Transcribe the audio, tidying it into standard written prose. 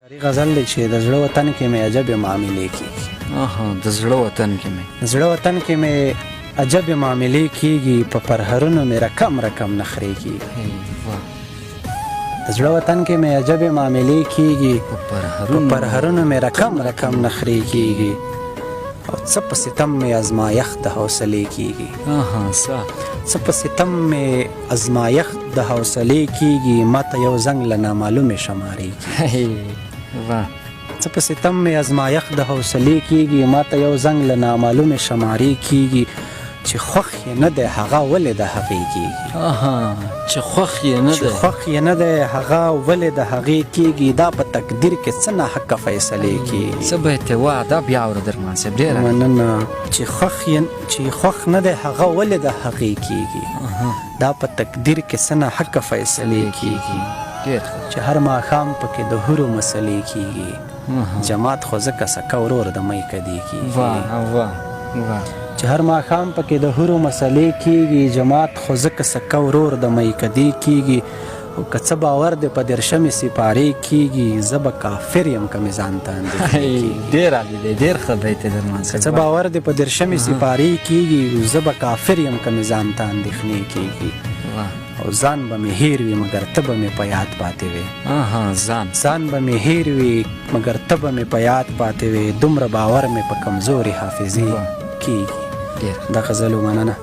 غزل دی چې د زړه وطن کې مې عجبې معاملې کېږي. د زړه وطن کې مې د زړه وطن کې مې عجبې معاملې کېږي، په پرهرونو مې رقم رقم نخرې کېږي. د زړه وطن کې مې عجبې معاملې کېږي، په په پرهرونو مې رقم رقم نخرې کېږي، او څه په ستم مې ازمایښت د حوصلې کېږي. څه په ستم مې ازمایښت د حوصلې کېږي، ماته یو زنګ له نامعلومې شمارې کېږي. څه په ستم مې ازمایښت د حوصلې کېږي، ماته یو زنګ له نامعلومې شمارې کېږي، چې خوښ یې نه دی هغه ولې د هغې کېږي. چې خوښ یې نه دی چې خوښ یې نه دی هغه ولې د هغې کېږي، دا په تقدیر کې څه ناحقه فیصلې کېږي. څه به یې وا دا بیا اوره درمان صاحب ډېره مننه. چې خوښ نه دی هغه ولې د هغې کېږي، دا په تقدیر کې څه ناحقه فیصلې کېږي. چې هر ماښام پکې د حورو مسلې کېږي، جماعت خو ځکه سکه ورور د می کدې کېږي. چې هر ماښام پکې د حورو مسلې کېږي، جماعت خو ځکه سکه ورور د می کدې کېږي. او که څه باور دې په درشمې سپارې کېږي، زه به کافر یم که مې ځان ته اندېښنې کېږي. ډېر عالي دی، ډېر ښه بیت دی درمان صاحب. که څه باور دې په درشمې سپارې کېږي، زه به کافر یم که مې ځان ته اندېښنې کېږي. او ځان به مې هیر وي مګر ته به مې په یاد پاتې وې. ځان به مې هیر وي مګر ته به مې په یاد پاتې وې، دومره باور مې په کمزورې حافظې کېږي. دا غزل و، مننه.